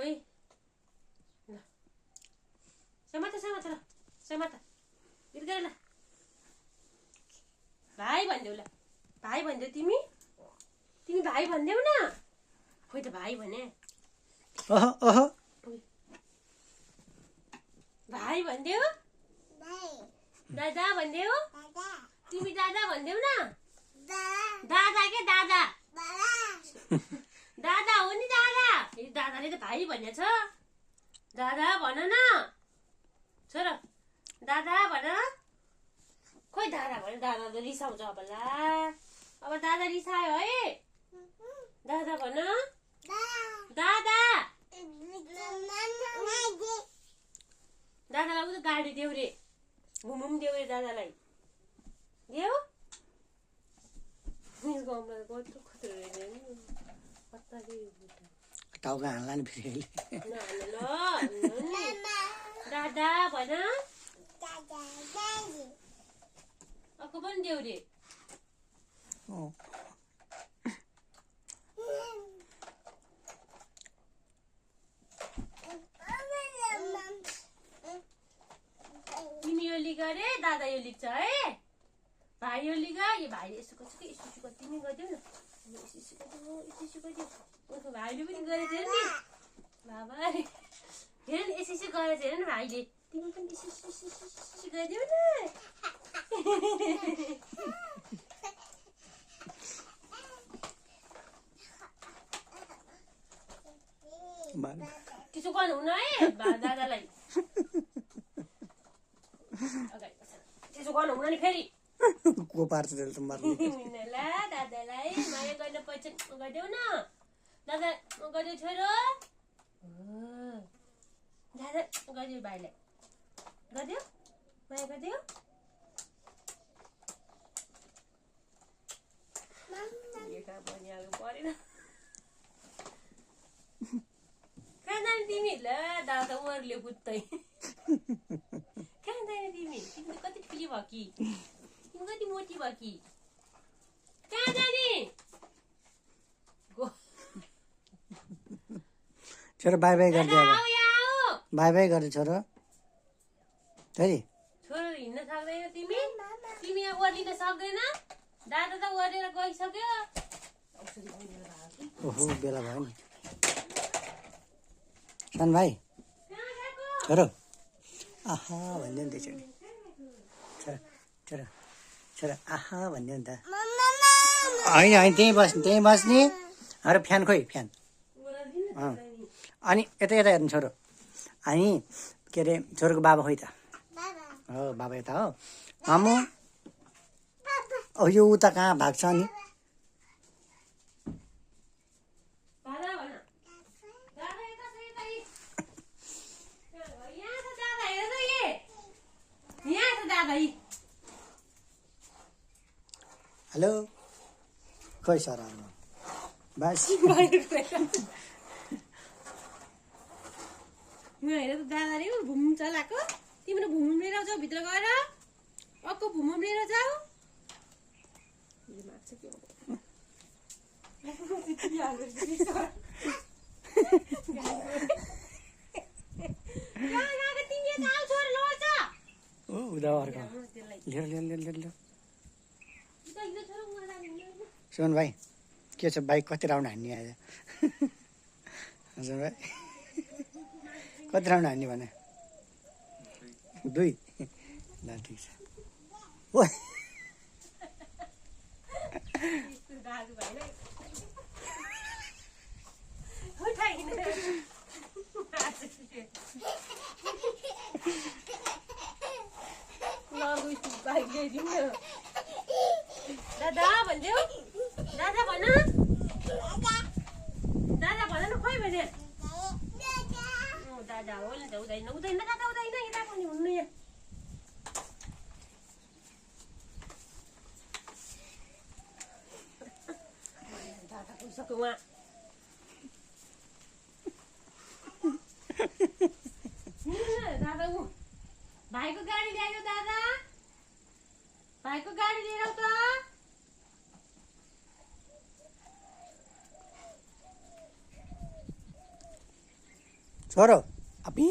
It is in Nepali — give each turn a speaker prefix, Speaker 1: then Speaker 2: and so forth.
Speaker 1: ओइ ल समात ल समात गिर गर ल भाइ भन्देऊ ल भाइ भन्देऊ तिमी भाइ भन्देऊ न खोइ त भाइ भने भाइ भन्देऊ दादा भन्देऊ तिमी दादा भन्देऊ न दादा के दादा दादा हो नि दादा दादाले त भाइ भनेछ दादा भन न छोरा दादा भन खोइ दादा भने दादा त रिसाउँछ अब दादा रिसायो है दादा भन दादा दादालाई उता गाडी देऊ रे घुमौँ देऊ रे दादालाई देऊ गाउँमा कस्तो खतरा
Speaker 2: टाउका हाल्ला नि फेरि
Speaker 1: दादा भन अर्को पनि देऊ रे तिमी यो लिग रे दादा यो लिग्छ है भाइ यो लिग यो भाइले यसो गर्छ कि यसो तिमी गरिदेऊ न यसो गरिदेऊ उसको भाइले पनि गरेको थियो नि बाबा हेर नि यसो गरेको थियो नि भाइले तिमी पनि यसो गरिदेऊ न त्यसो गर्नु हुन है दादालाई त्यसो गर्नु हुन नि फेरि
Speaker 2: को पार्छ त्यसले त मर्ने
Speaker 1: दादालाई माया गर्न पर्छ गरिदेऊ न दादा गरिदेऊ छोरो दादा गरिदेऊ भाइलाई गरिदेऊ माया गरिदेऊ परेन कहाँ जाने तिमी ल दादा उहाँहरूले बुझ्दै कहाँ जाने तिमी कति ठुली भयो कि तिमी कति मोटी भयो कि कहाँ जाने
Speaker 2: छोरो बाई बाई गर्दै बाई बाई गर्दै छोरो फेरि
Speaker 1: छोरो हिँड्न सक्दैन तिमी यहाँ ओर्लिन सक्दैन दादा त ओर्लेर गइसक्यो
Speaker 2: ओहो बेला भयो नि सान भाइ छोरो आहा भन्दै नि त्यसरी छोरा छोरा छोरा आहा भन्दै नि त होइन त्यहीँ बस्ने अरे फ्यान खोइ फ्यान अनि यता हेर्नु छोरो अनि के अरे छोरोको बाबा खोइ त हो बाबा यता हो आमु यो उता कहाँ भाग्छ नि हेलो खोइ सर बस
Speaker 1: हेर त दादा रे भुम चलाएको तिम्रो भुम लिएर जाऊ भित्र गएर अर्को भुम लिएर जाऊ
Speaker 2: सुन भाइ के छ बाइक कति राउन्ड हान्ने आज हजुर भाइ कति राउन्ड हान्ने भने 2 ल ठिक छ ओ
Speaker 1: दादा भन्देऊ दादा भन दादा भन न खोइ भने दादा हो नि त हुँदैन दादा हुँदैन यता पनि हुनु यहाँ दादा पुगिसक्यो उहाँ दादा ऊ भाइको गाडी ल्यायो दादा भाइको गाडी लिएर आऊ त
Speaker 2: छोरो अबि